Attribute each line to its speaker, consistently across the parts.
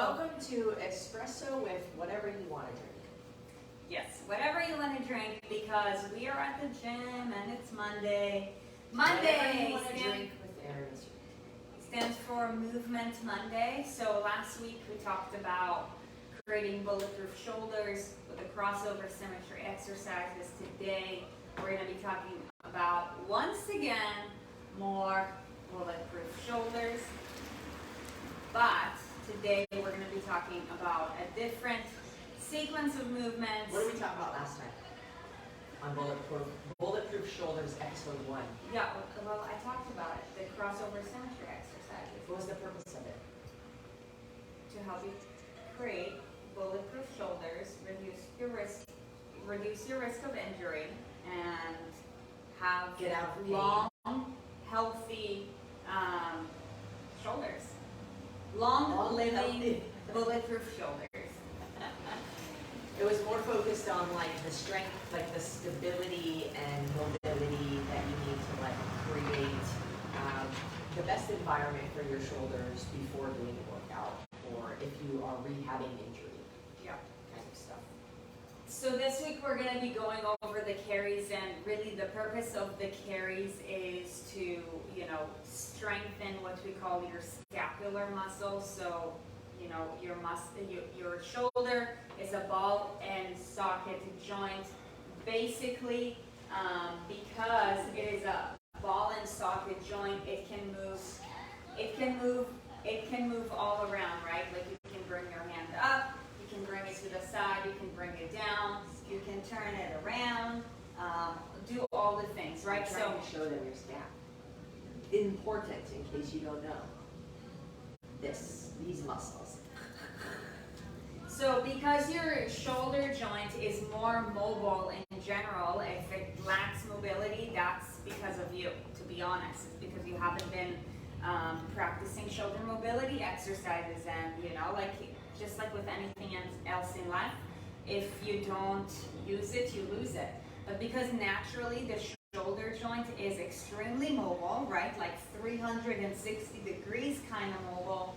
Speaker 1: Welcome to Espresso with whatever you want to drink.
Speaker 2: Yes, whatever you want to drink, because we are at the gym and it's Monday. Monday
Speaker 1: drink with Erin
Speaker 2: stands for Movement Monday. So last week we talked about creating bulletproof shoulders with the crossover symmetry exercises. Today we're going to be talking about, once again, more bulletproof shoulders. But today we're going to be talking about a different sequence of movements.
Speaker 1: What did we talk about last time on Bulletproof Shoulders, episode 1?
Speaker 2: Yeah, well, I talked about it, the crossover symmetry exercises.
Speaker 1: What was the purpose of it?
Speaker 2: To help you create bulletproof shoulders, reduce your risk of injury, and have
Speaker 1: Get out of pain.
Speaker 2: long, healthy shoulders. Long living,
Speaker 1: healthy.
Speaker 2: bulletproof shoulders.
Speaker 1: It was more focused on like the strength, like the stability and mobility that you need to like create the best environment for your shoulders before doing a workout, or if you are rehabbing injury.
Speaker 2: Yeah.
Speaker 1: Kind of stuff.
Speaker 2: So this week we're going to be going over the carries, and really the purpose of the carries is to, strengthen what we call your scapular muscle. So, your shoulder is a ball and socket joint. Basically, because it is a ball and socket joint, it can move all around, right? Like you can bring your hand up, you can bring it to the side, you can bring it down, you can turn it around, do all the things, right?
Speaker 1: I'm trying to show them your scap. Important in case you don't know. These muscles.
Speaker 2: So because your shoulder joint is more mobile in general, if it lacks mobility, that's because of you, to be honest. It's because you haven't been practicing shoulder mobility exercises, and just like with anything else in life, if you don't use it, you lose it. But because naturally the shoulder joint is extremely mobile, right? Like 360 degrees kind of mobile.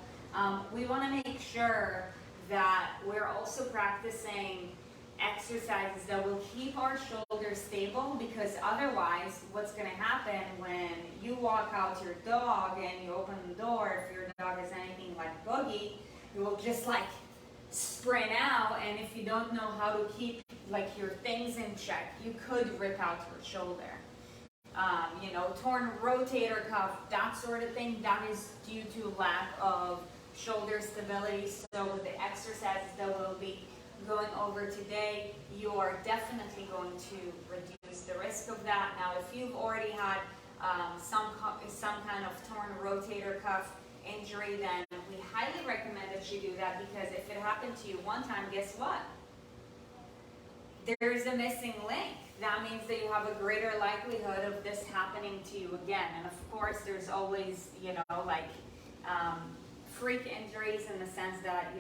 Speaker 2: We want to make sure that we're also practicing exercises that will keep our shoulders stable, because otherwise what's going to happen when you walk out your dog and you open the door, if your dog is anything like Boogie, you will just like sprint out, and if you don't know how to keep like your things in check, you could rip out your shoulder. Torn rotator cuff, that sort of thing, that is due to lack of shoulder stability. So with the exercises that we'll be going over today, you are definitely going to reduce the risk of that. Now, if you've already had some kind of torn rotator cuff injury, then we highly recommend that you do that, because if it happened to you one time, guess what? There's a missing link. That means that you have a greater likelihood of this happening to you again. And of course, there's always, freak injuries, in the sense that,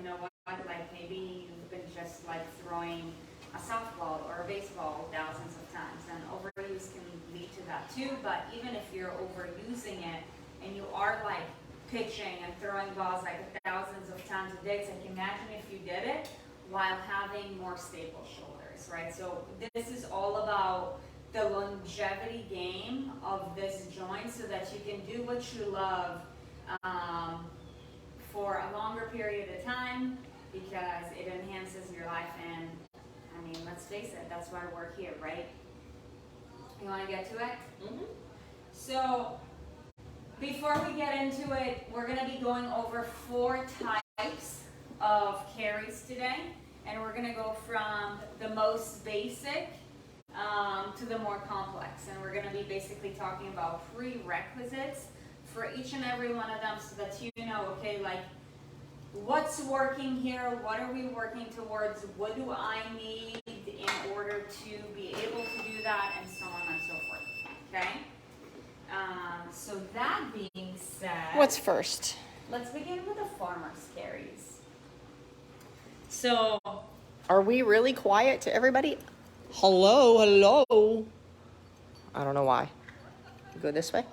Speaker 2: like maybe you've been just like throwing a softball or a baseball thousands of times, and overuse can lead to that too. But even if you're overusing it and you are like pitching and throwing balls like thousands of times a day, it's like, imagine if you did it while having more stable shoulders, right? So this is all about the longevity game of this joint, so that you can do what you love for a longer period of time, because it enhances your life. And I mean, let's face it, that's why we're here, right? You want to get to it?
Speaker 1: Mm-hmm.
Speaker 2: So before we get into it, we're going to be going over 4 types of carries today, and we're going to go from the most basic to the more complex, and we're going to be basically talking about prerequisites for each and every one of them, so that you know, okay, like, what's working here, what are we working towards, what do I need in order to be able to do that, and so on and so forth, okay? So that being said,
Speaker 3: What's first?
Speaker 2: let's begin with the farmer's carries. So,
Speaker 3: Are we really quiet to everybody? Hello. I don't know why. Go this way?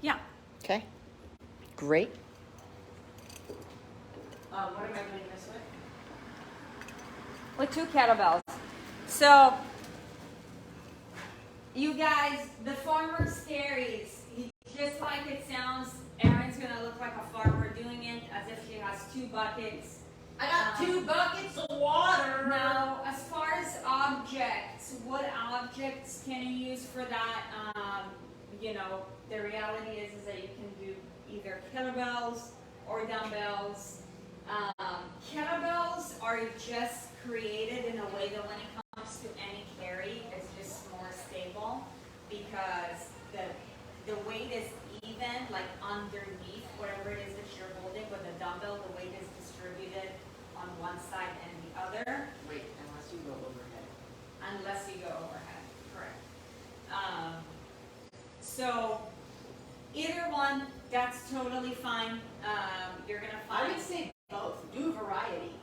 Speaker 2: yeah.
Speaker 3: Okay. Great.
Speaker 1: What am I doing this with?
Speaker 2: With 2 kettlebells. So, you guys, the farmer's carries, just like it sounds, Erin's gonna look like a farmer doing it as if she has 2 buckets.
Speaker 1: I got 2 buckets of water.
Speaker 2: Now, as far as objects, what objects can you use for that? You know, the reality is that you can do either kettlebells or dumbbells. Kettlebells are just created in a way that when it comes to any carry, it's just more stable because the weight is even, like underneath whatever it is that you're holding. With a dumbbell, the weight is distributed on one side and the other.
Speaker 1: Wait, unless you go overhead.
Speaker 2: Unless you go overhead, correct. So either one, that's totally fine. You're gonna
Speaker 1: I
Speaker 2: find.
Speaker 1: would say both. Do a variety.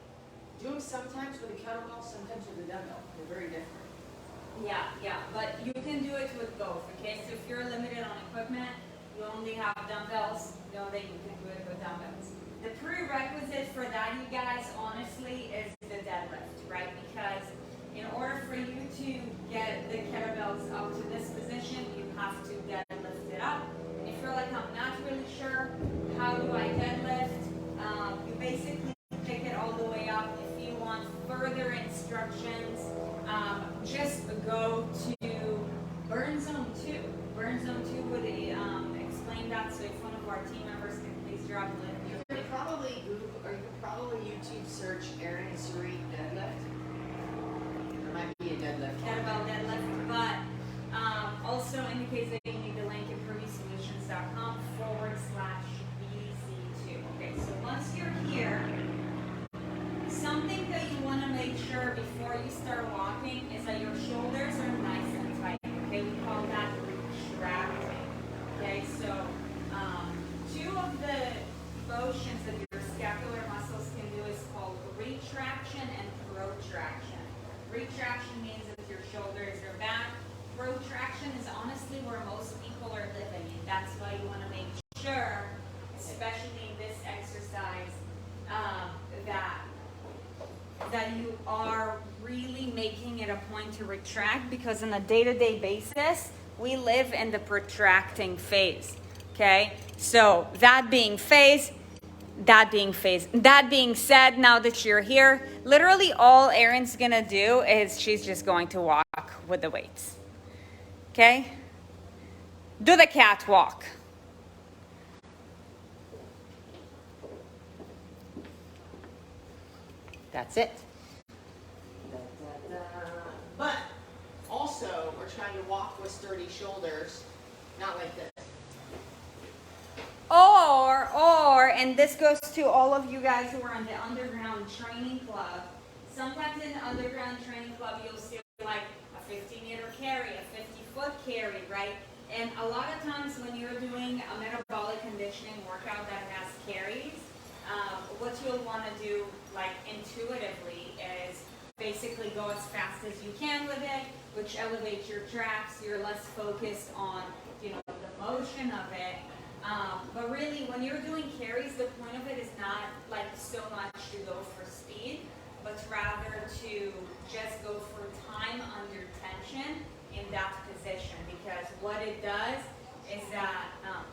Speaker 1: Do them sometimes with a kettlebell, sometimes with a dumbbell. They're very different.
Speaker 2: Yeah, but you can do it with both, okay? So if you're limited on equipment, you only have dumbbells, know that you can do it with dumbbells. The prerequisite for that, you guys, honestly, is the deadlift, right? Because in order for you to get the kettlebells up to this position, you have to deadlift it up. And if you're like, I'm not really sure, how do I deadlift? You basically pick it all the way up. If you want further instructions, just go to Burn Zone 2. Burn Zone 2 would explain that, so if one of our team members can please drop a link.
Speaker 1: You could probably Google, or you could probably YouTube search Erin Sarit deadlift. There might be a deadlift.
Speaker 2: Kettlebell deadlift, but also in the case that you need the link, improvisesolutions.com/BZ2. Okay, so once you're here, something that you want to make sure before you start walking is that your shoulders are nice and tight. Okay, we call that retracting. Okay, so 2 of the motions that your scapular muscles can do is called retraction and protraction. Retraction means that your shoulders are back. Protraction is honestly where most people are living, and that's why you want to make sure, especially in this exercise, that you are really making it a point to retract, because on a day-to-day basis, we live in the protracting phase. Okay, so that being said, now that you're here, literally all Erin's gonna do is she's just going to walk with the weights. Okay? Do the catwalk.
Speaker 3: That's it.
Speaker 1: But also, we're trying to walk with sturdy shoulders, not like this.
Speaker 2: Or, and this goes to all of you guys who are in the underground training club. Sometimes in the underground training club, you'll see like a 50-meter carry, a 50-foot carry, right? And a lot of times when you're doing a metabolic conditioning workout that has carries, what you'll want to do, like intuitively, is basically go as fast as you can with it, which elevates your traps. You're less focused on, the motion of it. But really, when you're doing carries, the point of it is not like so much to go for speed, but rather to just go for time under tension in that position. Because what it does is that,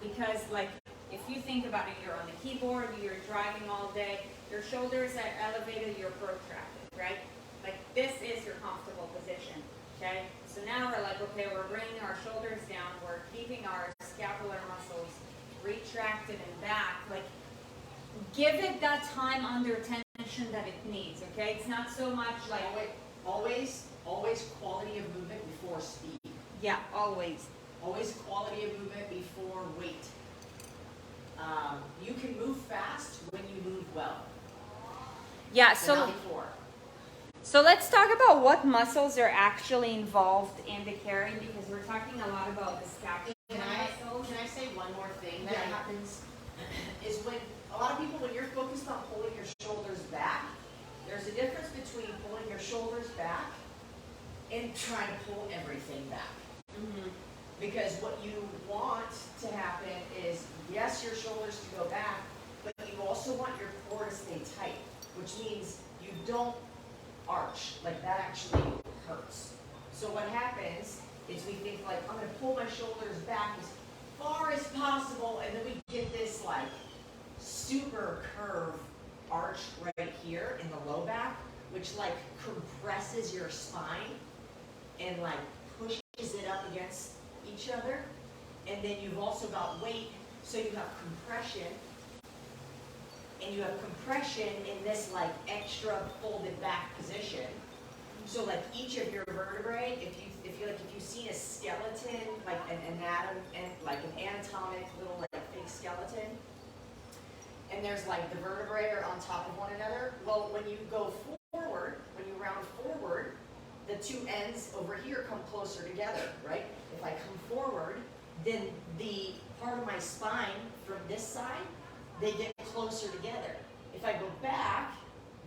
Speaker 2: because like if you think about it, you're on the keyboard, you're driving all day, your shoulders are elevated, you're protracted, right? Like this is your comfortable position, okay? So now we're like, okay, we're bringing our shoulders down, we're keeping our scapular muscles retracted and back. Like, give it that time under tension that it needs, okay? It's not so much like...
Speaker 1: Always quality of movement before speed.
Speaker 2: Yeah, always.
Speaker 1: Always quality of movement before weight. You can move fast when you move well.
Speaker 2: Yeah,
Speaker 1: So not before.
Speaker 2: So let's talk about what muscles are actually involved in the carry, because we're talking a lot about the scapular muscles.
Speaker 1: Can I say one more thing that happens? Is when a lot of people, when you're focused on pulling your shoulders back, there's a difference between pulling your shoulders back and trying to pull everything back.
Speaker 2: Mm-hmm.
Speaker 1: Because what you want to happen is, yes, your shoulders to go back, but you also also want your core to stay tight, which means you don't arch, like that actually hurts. So what happens is we think like, I'm gonna pull my shoulders back as far as possible, and then we get this like super curve arch right here in the low back, which like compresses your spine and like pushes it up against each other. And then you've also got weight, so you have compression, and you have compression in this like extra folded back position. So like each of your vertebrae, if you've seen a skeleton, like an anatomic little like fake skeleton, and there's like the vertebrae are on top of one another. Well, when you go forward, when you round forward, the two ends over here come closer together, right? If I come forward, then the part of my spine from this side, they get closer together. If I go back,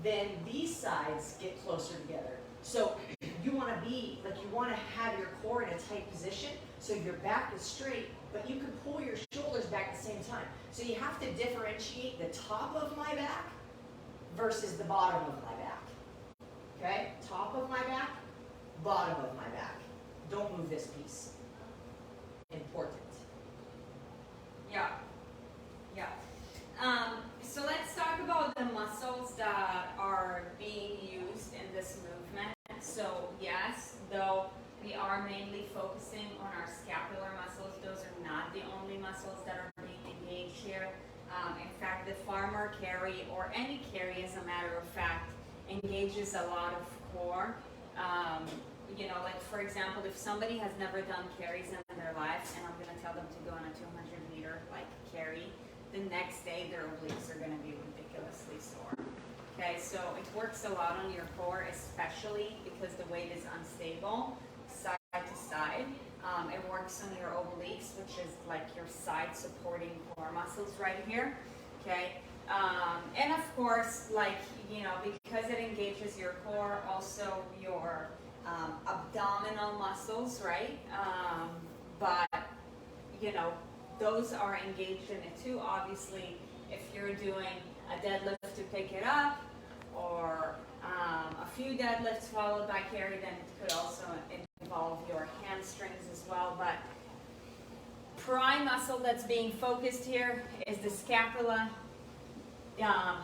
Speaker 1: then these sides get closer together. So you want to be, like you want to have your core in a tight position so your back is straight, but you can pull your shoulders back at the same time. So you have to differentiate the top of my back versus the bottom of my back. Okay? Top of my back, bottom of my back. Don't move this piece. Important.
Speaker 2: Yeah. Yeah. So let's talk about the muscles that are being used in this movement. So yes, though we are mainly focusing on our scapular muscles, those are not the only muscles that are being engaged here. In fact, the farmer carry, or any carry as a matter of fact, engages a lot of core. You know, like for example, if somebody has never done carries in their lives, and I'm going to tell them to go on a 200-meter like carry, the next day their obliques are going to be ridiculously sore. Okay, so it works a lot on your core, especially because the weight is unstable side to side. It works on your obliques, which is like your side supporting core muscles right here. Okay, and of course, like, you know, because it engages your core, also your abdominal muscles, right? But, you know, those are engaged in it too. Obviously, if you're doing a deadlift to pick it up, or a few deadlifts followed by carry, then it could also involve your hamstrings as well. But prime muscle that's being focused here is the scapula.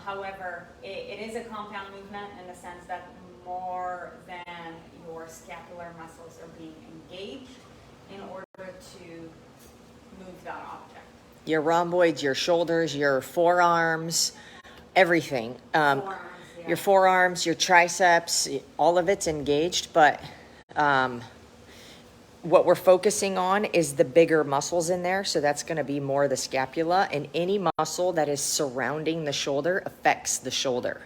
Speaker 2: However, it is a compound movement in the sense that more than your scapular muscles are being engaged in order to move that object.
Speaker 3: Your rhomboids, your shoulders, your forearms, everything.
Speaker 2: Forearms, yeah.
Speaker 3: Your forearms, your triceps, all of it's engaged, but what we're focusing on is the bigger muscles in there. So that's going to be more the scapula, and any muscle that is surrounding the shoulder affects the shoulder.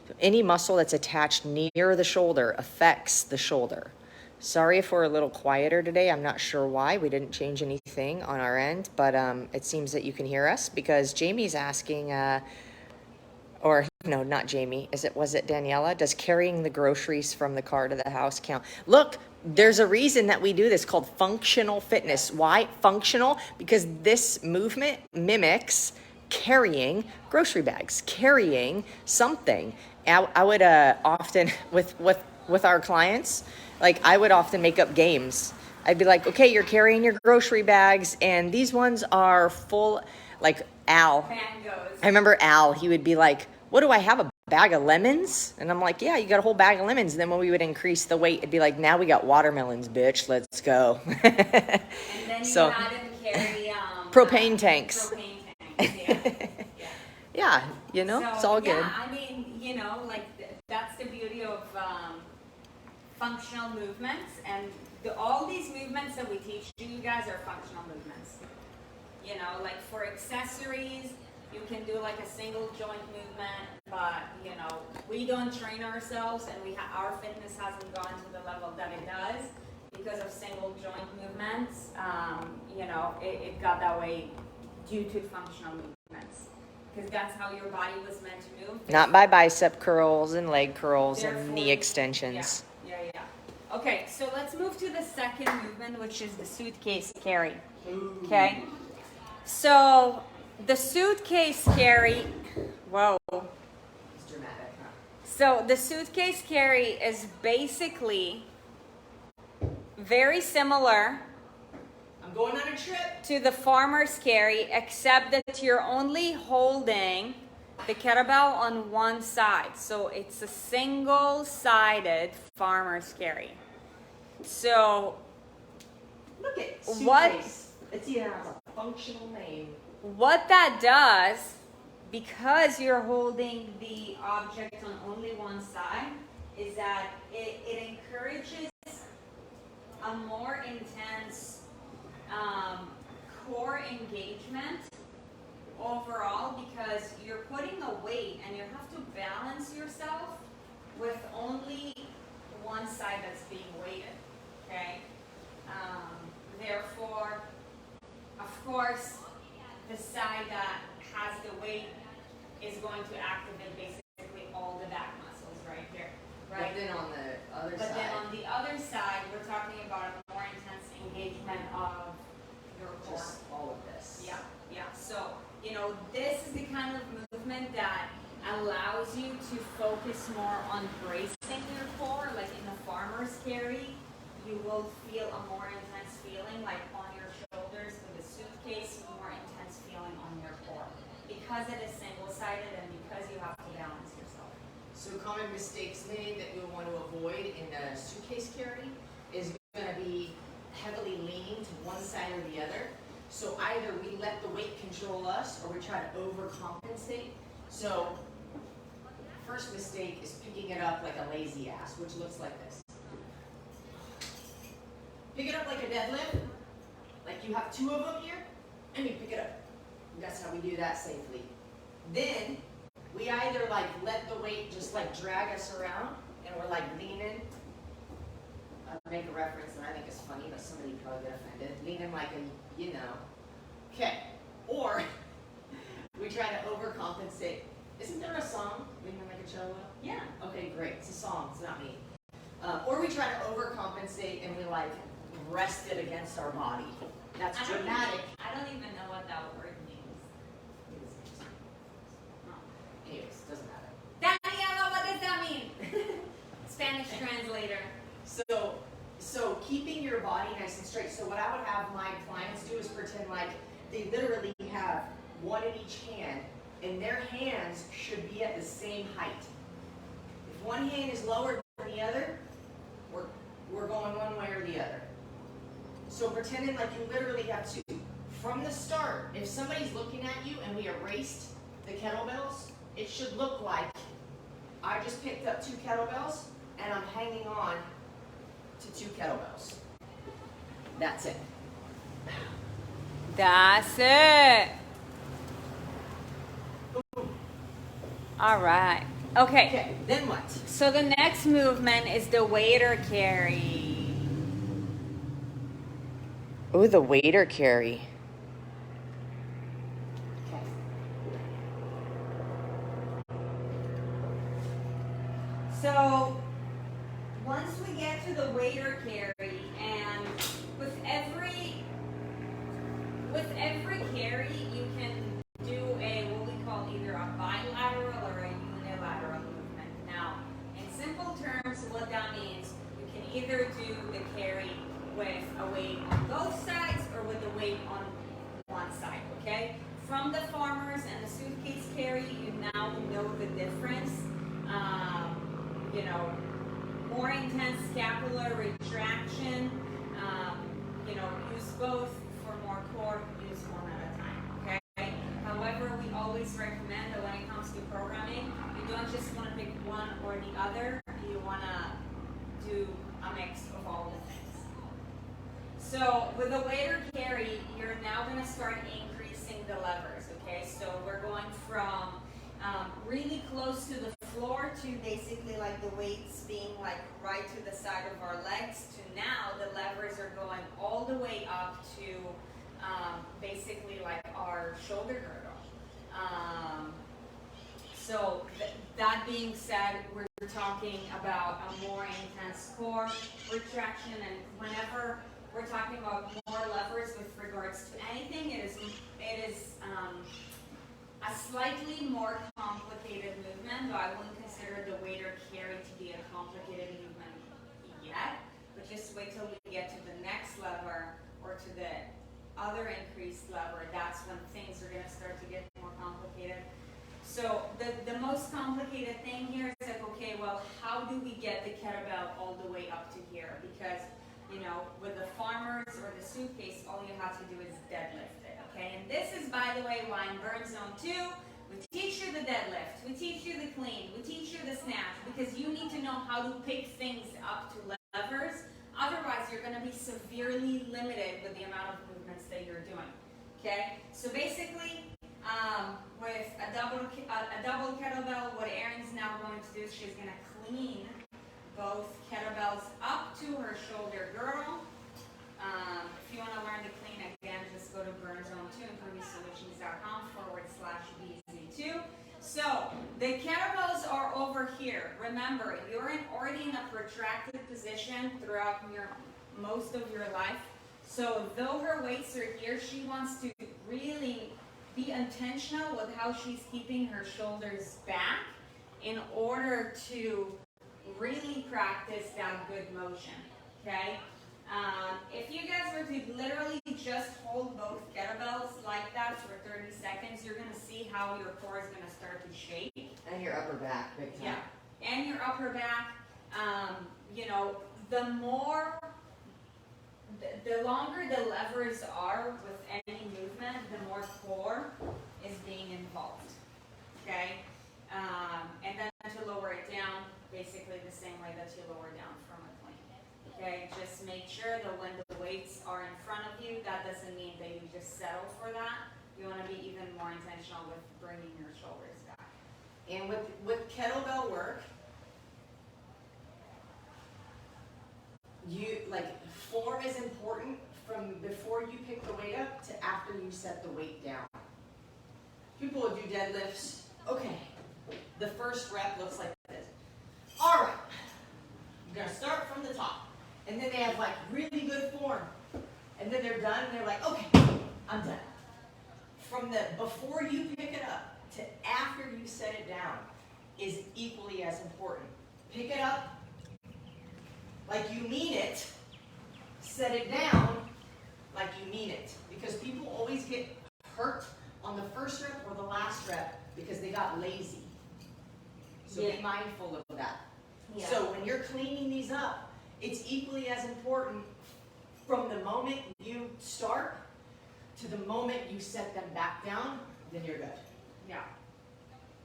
Speaker 3: So any muscle that's attached near the shoulder affects the shoulder. Sorry if we're a little quieter today. I'm not sure why. We didn't change anything on our end, but it seems that you can hear us because Jamie's asking, or no, not Jamie. Was it Daniela? Does carrying the groceries from the car to the house count? Look, there's a reason that we do this called functional fitness. Why functional? Because this movement mimics carrying grocery bags, carrying something. I would often with our clients, like I would often make up games. I'd be like, okay, you're carrying your grocery bags, and these ones are full. Like Al,
Speaker 2: Mangoes.
Speaker 3: I remember Al. He would be like, "What do I have? A bag of lemons?" And I'm like, "Yeah, you got a whole bag of lemons." And then when we would increase the weight, it'd be like, "Now we got watermelons, bitch. Let's go."
Speaker 2: And then
Speaker 3: So-
Speaker 2: you had him carry
Speaker 3: Propane tanks.
Speaker 2: Propane tanks. Yeah.
Speaker 3: Yeah, you know,
Speaker 2: So,
Speaker 3: it's all good.
Speaker 2: Yeah, I mean, you know, like that's the beauty of functional movements, and all these movements that we teach you guys are functional movements. You know, like for accessories, you can do like a single joint movement, but you know, we don't train ourselves, and our fitness hasn't gone to the level that it does because of single joint movements. You know, it got that way due to functional movements, because that's how your body was meant to move.
Speaker 3: Not by bicep curls and leg curls and
Speaker 2: Therefore,
Speaker 3: knee extensions.
Speaker 2: Yeah. Okay, so let's move to the second movement, which is the suitcase carry. Okay, so The suitcase carry, whoa.
Speaker 1: It's dramatic, huh?
Speaker 2: So the suitcase carry is basically very similar
Speaker 1: I'm going on a trip.
Speaker 2: to the farmer's carry, except that you're only holding the kettlebell on one side. So it's a single-sided farmer's carry. So
Speaker 1: Look at suitcase.
Speaker 2: What-
Speaker 1: It's even has a functional name.
Speaker 2: what that does, because you're holding the object on only one side, is that it encourages a more intense core engagement overall, because you're putting a weight and you have to balance yourself with only one side that's being weighted, okay? Therefore, of course, the side that has the weight is going to activate basically all the back muscles right here, right?
Speaker 1: But then on the other
Speaker 2: But
Speaker 1: side.
Speaker 2: then on the other side, we're talking about a more intense engagement of your core.
Speaker 1: Just all of this.
Speaker 2: Yeah, yeah. So, you know, this is the kind of movement that allows you to focus more on bracing your core. Like in the farmer's carry, you will feel a more intense feeling like on your shoulders. With the suitcase, more intense feeling on your core. Because it is single-sided and because you have to balance yourself.
Speaker 1: So common mistakes made that you'll want to avoid in a suitcase carry is going to be heavily leaning to one side or the other. So either we let the weight control us or we try to overcompensate. So first mistake is picking it up like a lazy ass, which looks like this. Pick it up like a deadlift, like you have two of them here, and you pick it up. That's how we do that safely. Then we either like let the weight just like drag us around and we're like leaning. I'll make a reference that I think is funny, but somebody probably get offended. Leaning like a, you know. Okay. Or we try to overcompensate. Isn't there a song, Leaning Like a Cello?
Speaker 2: Yeah.
Speaker 1: Okay, great. It's a song. It's not me. Or we try to overcompensate and we like rest it against our body. That's dramatic.
Speaker 2: I don't even know what that word means.
Speaker 1: Anyways, doesn't matter.
Speaker 2: Daniela, what does that mean? Spanish translator.
Speaker 1: So keeping your body nice and straight. So what I would have my clients do is pretend like they literally have one in each hand, and their hands should be at the same height. If one hand is lower than the other, we're going one way or the other. So pretending like you literally have two. From the start, if somebody's looking at you and we erased the kettlebells, it should look like I just picked up two kettlebells and I'm hanging on to two kettlebells. That's it.
Speaker 2: That's it. All right. Okay.
Speaker 1: Okay, then what?
Speaker 2: So the next movement is the waiter carry.
Speaker 3: Ooh, the waiter carry.
Speaker 1: Okay.
Speaker 2: So once we get to the waiter carry, and with every carry, you can do what we call either a bilateral or a unilateral movement. Now, in simple terms, what that means, you can either do the carry with a weight on both sides or with a weight on one side, okay? From the farmers and the suitcase carry, you now know the difference. You know, more intense scapular retraction, use both for more core, use one at a time, okay? However, we always recommend that when it comes to programming, you don't just want to pick one or the other, you want to do a mix of all the things. So with the waiter carry, you're now going to start increasing the levers, okay? So we're going from really close to the floor to basically like the weights being like right to the side of our legs, to now the levers are going all the way up to basically like our shoulder girdle. So that being said, we're talking about a more intense core retraction, and whenever we're talking about more levers with regards to anything. It is a slightly more complicated movement, though I wouldn't consider the weight or carry to be a complicated movement yet. But just wait till we get to the next lever or to the other increased lever. That's when things are going to start to get more complicated. So the most complicated thing here is like, okay, well, how do we get the kettlebell all the way up to here? Because, you know, with the farmers or the suitcase, all you have to do is deadlift it, okay? And this is, by the way, why in Burn Zone 2, we teach you the deadlift, we teach you the clean, we teach you the snatch, because you need to know how to pick things up to levers. Otherwise, you're going to be severely limited with the amount of movements that you're doing, okay? So basically, with a double kettlebell, what Erin's now going to do is she's going to clean both kettlebells up to her shoulder girdle. If you want to learn to clean again, just go to Burn Zone 2 and ProduceSolutions.com/BZ2. So the kettlebells are over here. Remember, you're already in a protracted position throughout most of your life. So though her weights are here, she wants to really be intentional with how she's keeping her shoulders back in order to really practice that good motion, okay? If you guys were to literally just hold both kettlebells like that for 30 seconds, you're going to see how your core is going to start to shake.
Speaker 3: And your upper back, big time.
Speaker 2: Yeah, and your upper back. You know, the longer the levers are with any movement, the more core is being involved, okay? And then to lower it down, basically the same way that you lower down from a clean, okay? Just make sure that when the weights are in front of you, that doesn't mean that you just settle for that. You want to be even more intentional with bringing your shoulders back.
Speaker 1: And with kettlebell work, form is important from before you pick the weight up to after you set the weight down. People will do deadlifts. Okay, the first rep looks like this. All right, you're gonna start from the top, and then they have like really good form, and then they're done, and they're like, okay, I'm done. From the before you pick it up to after you set it down is equally as important. Pick it up like you mean it, set it down like you mean it. Because people always get hurt on the first rep or the last rep because they got lazy. So be mindful of that. Yeah. So when you're cleaning these up, it's equally as important from the moment you start to the moment you set them back down, then you're good.
Speaker 2: Yeah.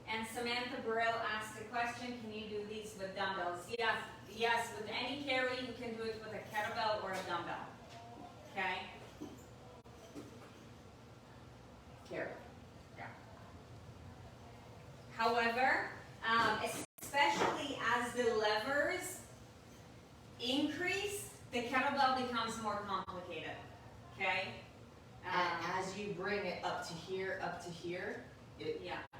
Speaker 2: And Samantha Burrell asked a question, can you do these with dumbbells? Yes, with any carry, you can do it with a kettlebell or a dumbbell. Okay?
Speaker 1: Carry.
Speaker 2: Yeah. However, especially as the levers increase, the kettlebell becomes more complicated. Okay?
Speaker 1: As you bring it up to here,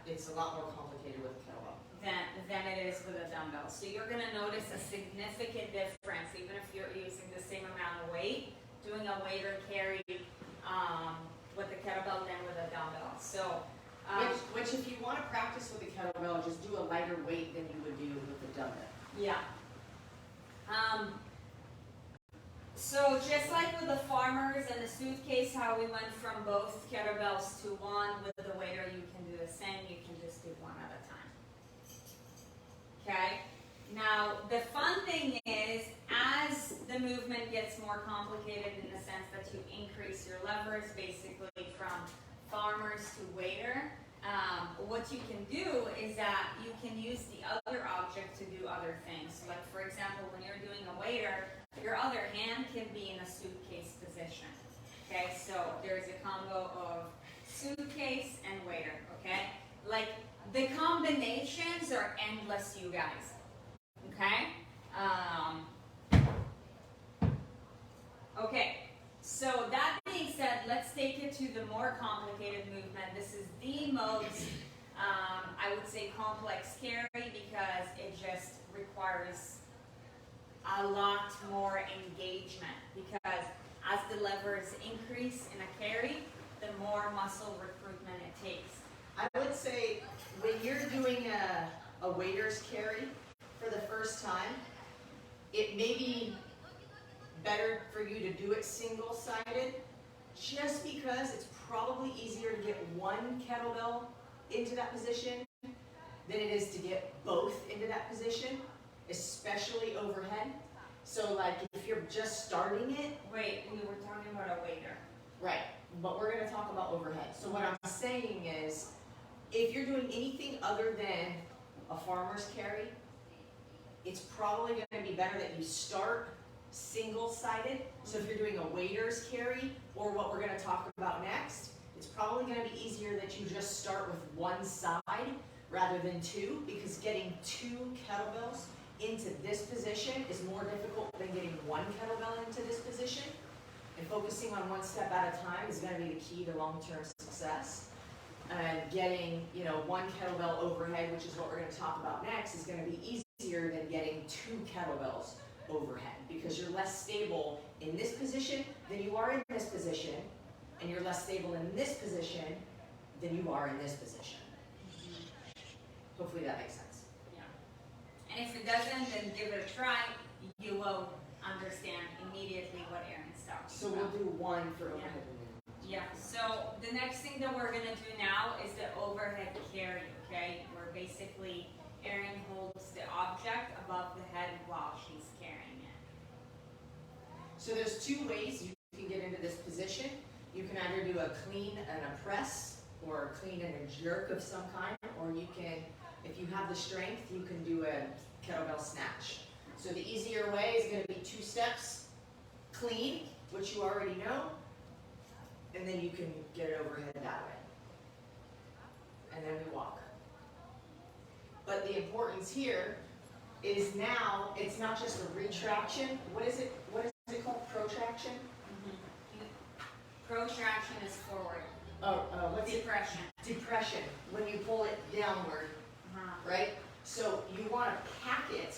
Speaker 1: it's a lot more complicated with a kettlebell.
Speaker 2: Than it is with a dumbbell. So you're going to notice a significant difference, even if you're using the same amount of weight, doing a weight or carry with a kettlebell than with a dumbbell. So,
Speaker 1: which if you want to practice with a kettlebell, just do a lighter weight than you would do with a dumbbell.
Speaker 2: Yeah. So just like with the farmers and the suitcase, how we went from both kettlebells to one, with the waiter you can do the same, you can just do one at a time. Okay? Now, the fun thing is, as the movement gets more complicated in the sense that you increase your levers, basically from farmers to waiter, what you can do is that you can use the other object to do other things. Like, for example, when you're doing a waiter, your other hand can be in a suitcase position. Okay, so there's a combo of suitcase and waiter, okay? Like, the combinations are endless, you guys, okay? Okay, so that being said, let's take it to the more complicated movement. This is the most, I would say, complex carry because it just requires a lot more engagement. Because as the levers increase in a carry, the more muscle recruitment it takes.
Speaker 1: I would say when you're doing a waiter's carry for the first time, it may be better for you to do it single-sided, just because it's probably easier to get one kettlebell into that position than it is to get both into that position, especially overhead. So like if you're just starting it.
Speaker 2: Wait, we were talking about a waiter.
Speaker 1: Right, but we're gonna talk about overhead. So what I'm saying is, if you're doing anything other than a farmer's carry, it's probably gonna be better that you start single-sided. So if you're doing a waiter's carry, or what we're gonna talk about next, it's probably gonna be easier that you just start with one side rather than two, because getting two kettlebells into this position is more difficult than getting one kettlebell into this position. And focusing on one step at a time is gonna be the key to long-term success. And getting, one kettlebell overhead, which is what we're gonna talk about next, is gonna be easier than getting two kettlebells overhead, because you're less stable in this position than you are in this position, and you're less stable in this position than you are in this position. Hopefully that makes sense.
Speaker 2: Yeah. And if it doesn't, then give it a try. You will understand immediately what Erin's talking
Speaker 1: So
Speaker 2: about.
Speaker 1: we'll do one for overhead.
Speaker 2: Yeah, so the next thing that we're gonna do now is the overhead carry, okay? Where basically Erin holds the object above the head while she's carrying it.
Speaker 1: So there's two ways you can get into this position. You can either do a clean and a press, or a clean and a jerk of some kind, or you can, if you have the strength, you can do a kettlebell snatch. So the easier way is gonna be 2 steps, clean, which you already know, and then you can get it overhead that way. And then we walk. But the importance here is now, it's not just a retraction. What is it called? Protraction?
Speaker 2: Protraction is forward.
Speaker 1: What's it?
Speaker 2: Depression.
Speaker 1: Depression, when you pull it downward, right? So you want to pack it,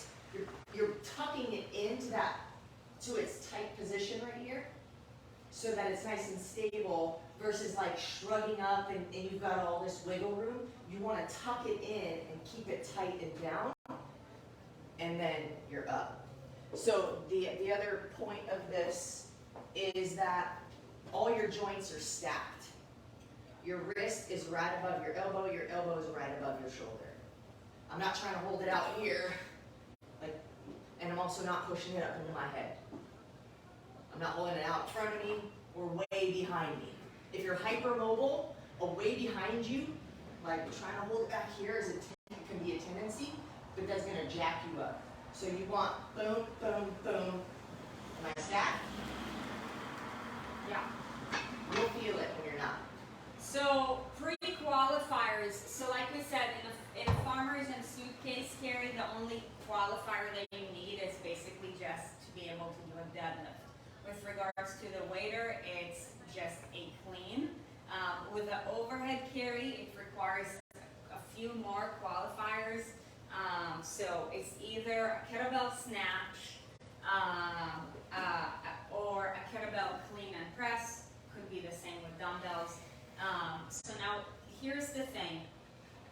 Speaker 1: you're tucking it into to its tight position right here, so that it's nice and stable, versus like shrugging up and you've got all this wiggle room. You want to tuck it in and keep it tight and down, and then you're up. So the other point of this is that all your joints are stacked. Your wrist is right above your elbow is right above your shoulder. I'm not trying to hold it out here, and I'm also not pushing it up into my head. I'm not holding it out in front of me or way behind me. If you're hypermobile, way behind you, like trying to hold it back here can be a tendency, but that's gonna jack you up. So you want boom, boom, boom. Am I stacked?
Speaker 2: Yeah.
Speaker 1: You'll feel it when you're not.
Speaker 2: So pre-qualifiers, so like we said, in a farmer's and suitcase carry, the only qualifier that you need is basically just to be able to do a deadlift. With regards to the waiter, it's just a clean. With the overhead carry, it requires a few more qualifiers. So it's either a kettlebell snatch or a kettlebell clean and press. Could be the same with dumbbells. So now here's the thing.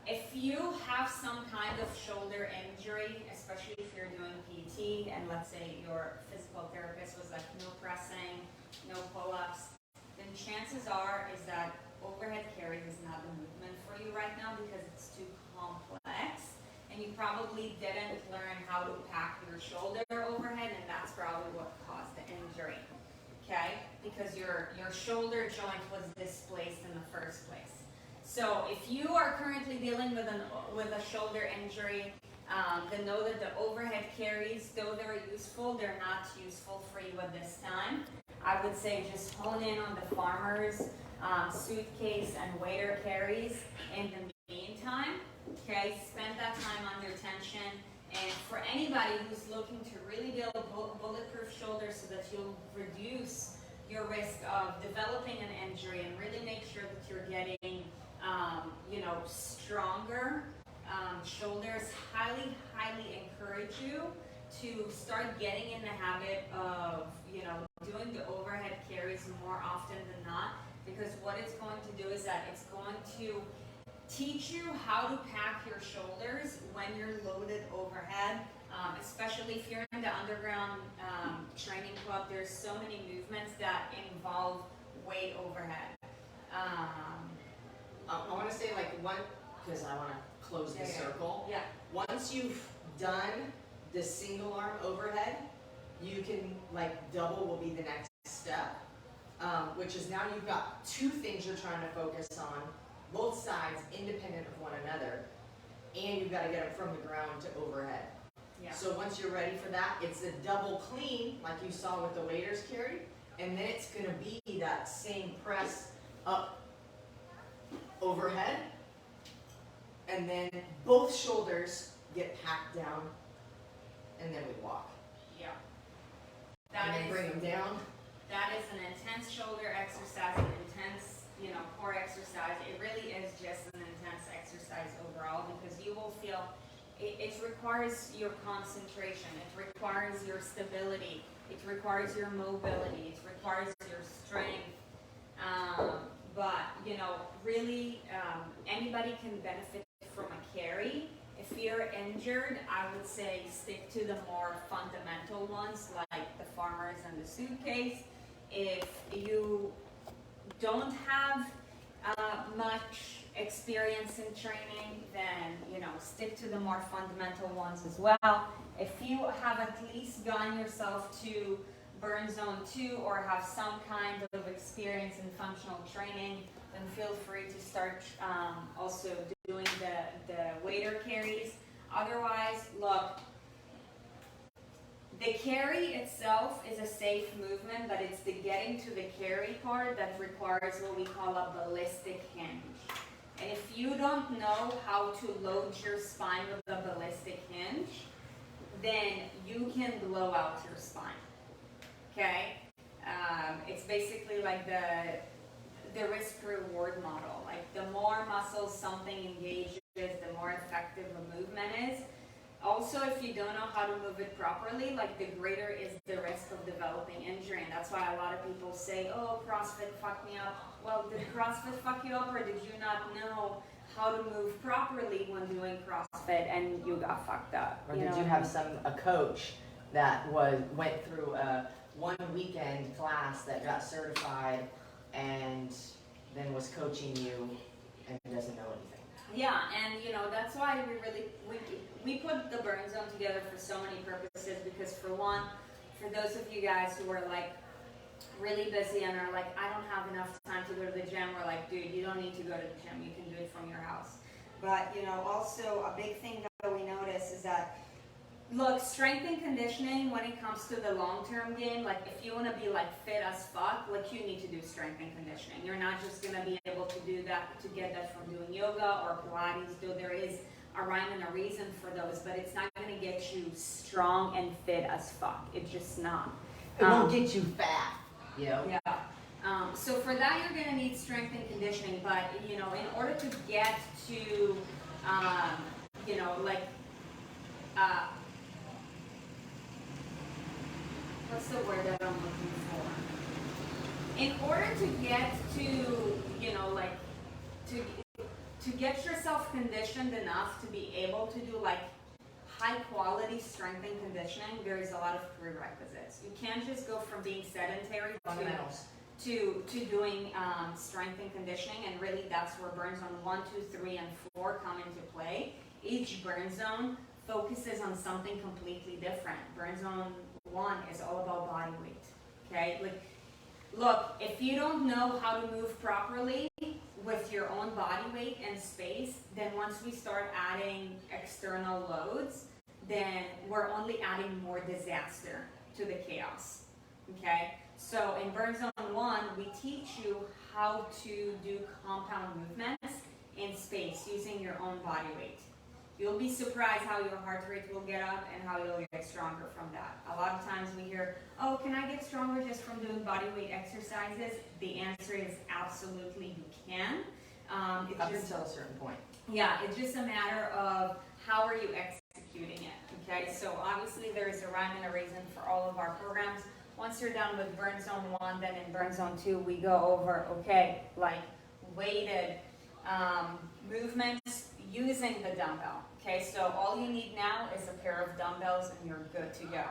Speaker 2: If you have some kind of shoulder injury, especially if you're doing PT, and let's say your physical therapist was like no pressing, no pull-ups, then chances are is that overhead carry is not the movement for you right now, because it's too complex, and you probably didn't learn how to pack your shoulder overhead, and that's probably what caused the injury. Okay, because your shoulder joint was displaced in the first place. So if you are currently dealing with a shoulder injury, then know that the overhead carries, though they're useful, they're not useful for you at this time. I would say just hone in on the farmer's suitcase and waiter carries in the meantime. Okay, spend that time under tension. And for anybody who's looking to really build bulletproof shoulders so that you'll reduce your risk of developing an injury and really make sure that you're getting, stronger shoulders, highly encourage you to start getting in the habit of, doing the overhead carries more often than not, because what it's going to do is that it's going to teach you how to pack your shoulders when you're loaded overhead, especially if you're in the underground training club. There's so many movements that involve weight overhead.
Speaker 1: I want to say like one, because I want to close the circle.
Speaker 2: Yeah.
Speaker 1: Once you've done the single arm overhead, you can like double will be the next step, which is now you've got two things you're trying to focus on, both sides independent of one another, and you've got to get them from the ground to overhead.
Speaker 2: Yeah.
Speaker 1: So once you're ready for that, it's a double clean like you saw with the waiters carry, and then it's going to be that same press up overhead, and then both shoulders get packed down, and then we walk.
Speaker 2: Yeah.
Speaker 1: And then bring them down.
Speaker 2: That is an intense shoulder exercise, an intense, core exercise. It really is just an intense exercise overall, because you will feel, it requires your concentration, it requires your stability, it requires your mobility, it requires your strength. But, really, anybody can benefit from a carry. If you're injured, I would say stick to the more fundamental ones, like the farmers and the suitcase. If you don't have much experience in training, then, stick to the more fundamental ones as well. If you have at least gotten yourself to Burn Zone 2 or have some kind of experience in functional training, then feel free to start also doing the waiter carries. Otherwise, look, the carry itself is a safe movement, but it's the getting to the carry part that requires what we call a ballistic hinge. And if you don't know how to load your spine with a ballistic hinge, then you can blow out your spine. Okay? It's basically like the risk-reward model. Like the more muscles something engages, the more effective a movement is. Also, if you don't know how to move it properly, like the greater is the risk of developing injury. And that's why a lot of people say, oh, CrossFit fucked me up. Well, did CrossFit fuck you up, or did you not know how to move properly when doing CrossFit and you got fucked up?
Speaker 1: Or did you have a coach that went through a one weekend class that got certified and then was coaching you and doesn't know anything?
Speaker 2: Yeah, and that's why we put the Burn Zone together for so many purposes, because for one, for those of you guys who are like really busy and are like, I don't have enough time to go to the gym, we're like, dude, you don't need to go to the gym, you can do it from your house. But also a big thing that we notice is that, look, strength and conditioning, when it comes to the long-term game, like if you want to be like fit as fuck, like you need to do strength and conditioning. You're not just going to be able to do that, to get that from doing yoga or Pilates, though there is a rhyme and a reason for those, but it's not going to get you strong and fit as fuck. It's just not.
Speaker 1: It won't get you fat,
Speaker 2: Yeah. So for that, you're going to need strength and conditioning, but, in order to get to, what's the word that I'm looking for? In order to get to, to get yourself conditioned enough to be able to do like high quality strength and conditioning, there is a lot of prerequisites. You can't just go from being sedentary to doing strength and conditioning, and really that's where Burn Zone 1, 2, 3, and 4 come into play. Each Burn Zone focuses on something completely different. Burn Zone 1 is all about body weight, okay? Like, look, if you don't know how to move properly with your own body weight and space, then once we start adding external loads, then we're only adding more disaster to the chaos, okay? So in Burn Zone 1, we teach you how to do compound movements in space using your own body weight. You'll be surprised how your heart rate will get up and how you'll get stronger from that. A lot of times we hear, oh, can I get stronger just from doing body weight exercises? The answer is absolutely you can.
Speaker 1: Up until a certain point.
Speaker 2: Yeah, it's just a matter of how are you executing it, okay? So obviously there is a rhyme and a reason for all of our programs. once you're done with burn zone 1, then in burn zone 2, we go over, okay, like weighted movements using the dumbbell. Okay, so all you need now is a pair of dumbbells and you're good to go.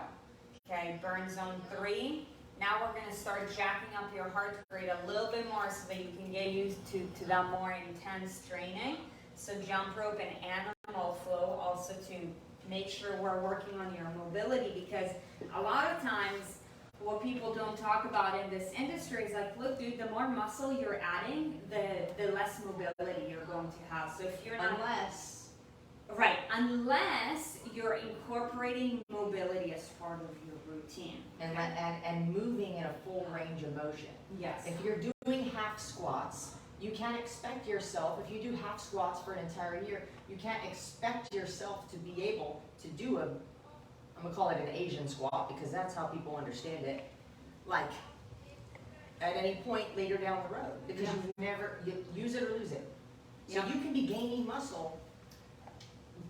Speaker 2: Okay, burn zone 3. Now we're going to start jacking up your heart rate a little bit more so that you can get used to that more intense training. So jump rope and animal flow also to make sure we're working on your mobility, because a lot of times what people don't talk about in this industry is like, look dude, the more muscle you're adding, the less mobility you're going to have. So if you're not... Unless you're incorporating mobility as part of your routine.
Speaker 3: And moving in a full range of motion.
Speaker 2: Yes.
Speaker 3: If you're doing half squats, you can't expect yourself, if you do half squats for an entire year, you can't expect yourself to be able to do I'm gonna call it an Asian squat because that's how people understand it, like at any point later down the road, because you use it or lose it. So you can be gaining muscle,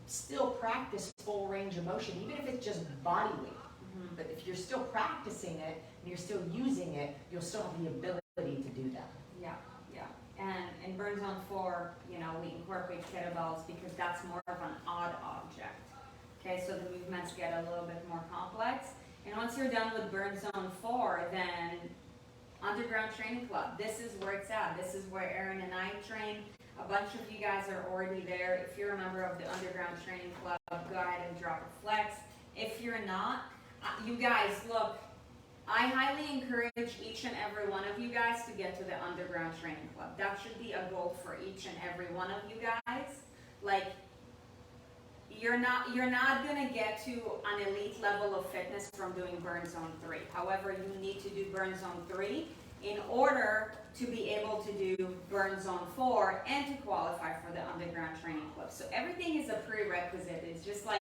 Speaker 3: still practice full range of motion, even if it's just body weight. Mm-hmm. But if you're still practicing it and you're still using it, you'll still have the ability to do that.
Speaker 2: Yeah. And in burn zone 4, we incorporate kettlebells because that's more of an odd object. Okay, so the movements get a little bit more complex. And once you're done with burn zone 4, then underground training club. This is where it's at. This is where Erin and I train. A bunch of you guys are already there. If you're a member of the underground training club, go ahead and drop a flex. If you're not, you guys, look, I highly encourage each and every one of you guys to get to the underground training club. That should be a goal for each and every one of you guys. Like, you're not gonna get to an elite level of fitness from doing burn zone 3. However, you need to do burn zone 3 in order to be able to do burn zone 4 and to qualify for the underground training club. So everything is a prerequisite. It's just like,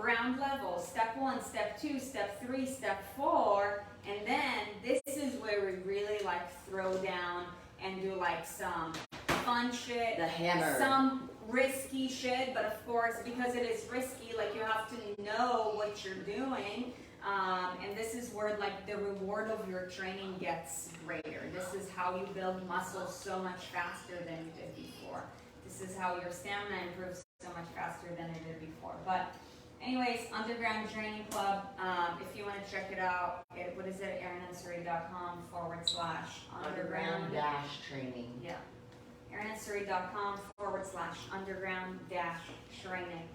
Speaker 2: ground level, step 1, step 2, step 3, step 4, and then this is where we really throw down and do some fun shit,
Speaker 3: the hammer,
Speaker 2: some risky shit, but of course, because it is risky, you have to know what you're doing. And this is where the reward of your training gets greater. This is how you build muscle so much faster than you did before. This is how your stamina improves so much faster than it did before. But anyways, Underground Training Club, if you want to check it out, what is it, erinsarit.com/underground-training. Yeah, erinsarit.com/underground-training.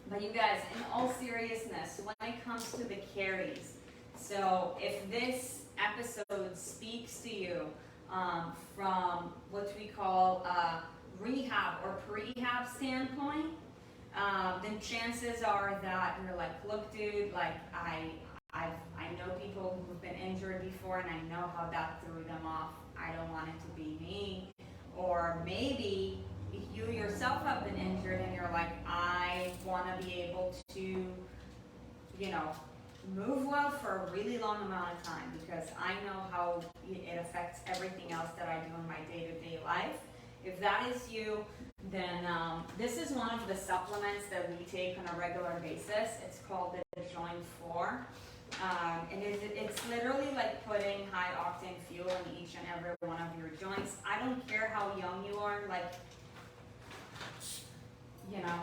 Speaker 2: But you guys, in all seriousness, when it comes to the carries, so if this episode speaks to you from what we call a rehab or prehab standpoint, then chances are that you're like, look dude, I know people who've been injured before and I know how that threw them off. I don't want it to be me. Or maybe you yourself have been injured and you're like, I want to be able to, move well for a really long amount of time because I know how it affects everything else that I do in my day-to-day life. If that is you, then this is one of the supplements that we take on a regular basis. It's called the Joint 4. And it's literally like putting high octane fuel in each and every one of your joints. I don't care how young you are,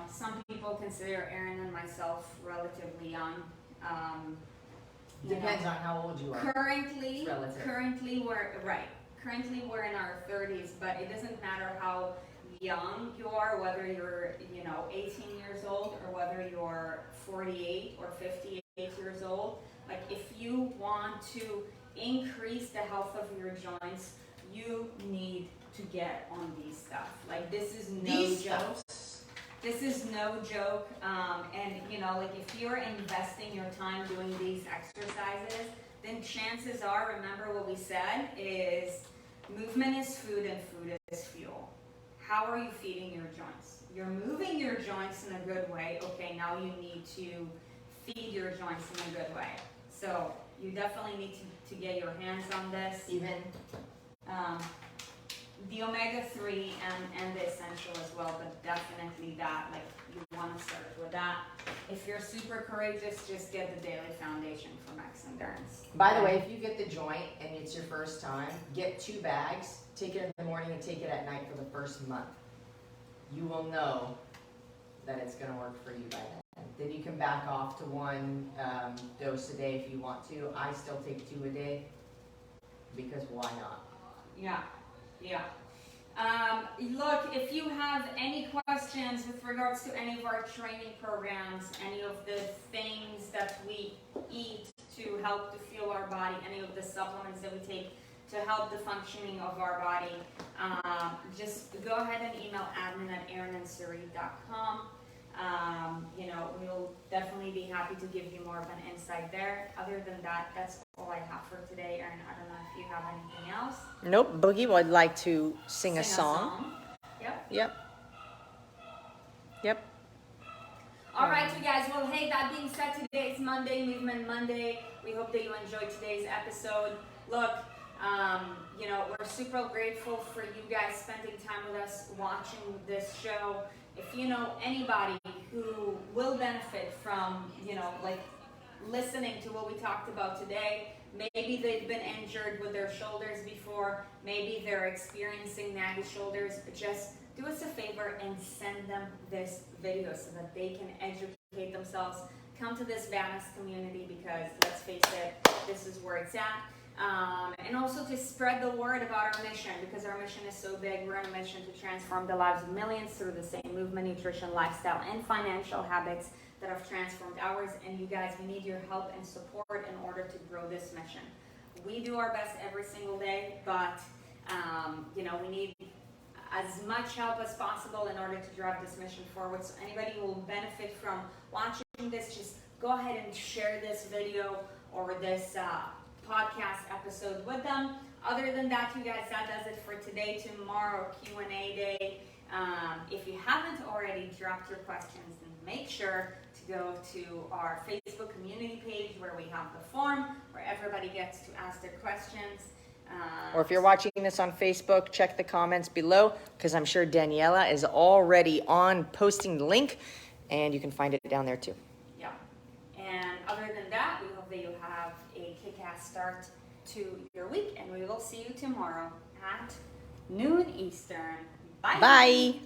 Speaker 2: some people consider Erin and myself relatively young.
Speaker 3: Depends on how old you are.
Speaker 2: Currently we're in our 30s, but it doesn't matter how young you are, whether you're 18 years old or whether you're 48 or 58 years old. If you want to increase the health of your joints, you need to get on these stuff. This is no joke. This is no joke. And if you're investing your time doing these exercises, then chances are, remember what we said, is movement is food and food is fuel. How are you feeding your joints? You're moving your joints in a good way. Okay, now you need to feed your joints in a good way. So you definitely need to get your hands on this.
Speaker 3: Even
Speaker 2: the omega-3 and the essential as well, but definitely that, like, you want to start with that. If you're super courageous, just get the daily foundation from X Endurance.
Speaker 3: By the way, if you get the joint and it's your first time, get 2 bags, take it in the morning and take it at night for the first month. You will know that it's going to work for you by then. Then you can back off to 1 dose a day if you want to. I still take 2 a day because why not?
Speaker 2: Yeah. Look, if you have any questions with regards to any of our training programs, any of the things that we eat to help to fuel our body, any of the supplements that we take to help the functioning of our body, just go ahead and email admin@erinsarit.com. We'll definitely be happy to give you more of an insight there. Other than that, that's all I have for today. Erin, I don't know if you have anything else.
Speaker 3: Nope, Boogie would like to sing a song. Yep.
Speaker 2: All right, you guys. Well, hey, that being said, today is Monday, Movement Monday. We hope that you enjoyed today's episode. Look, we're super grateful for you guys spending time with us watching this show. If you know anybody who will benefit from, listening to what we talked about today, maybe they've been injured with their shoulders before, maybe they're experiencing naggy shoulders, just do us a favor and send them this video so that they can educate themselves. Come to this badass community because, let's face it, this is where it's at. And also to spread the word about our mission, because our mission is so big. We're on a mission to transform the lives of millions through the same movement, nutrition, lifestyle, and financial habits that have transformed ours. And you guys, we need your help and support in order to grow this mission. We do our best every single day, but we need as much help as possible in order to drive this mission forward. So anybody who will benefit from watching this, just go ahead and share this video or this podcast episode with them. Other than that, you guys, that does it for today. Tomorrow, Q&A day. If you haven't already dropped your questions, then make sure to go to our Facebook community page where we have the form where everybody gets to ask their questions.
Speaker 3: Or if you're watching this on Facebook, check the comments below because I'm sure Daniela is already on posting the link and you can find it down there too.
Speaker 2: Yeah. And other than that, we hope that you have a kick-ass start to your week, and we will see you tomorrow at noon Eastern. Bye.
Speaker 3: Bye.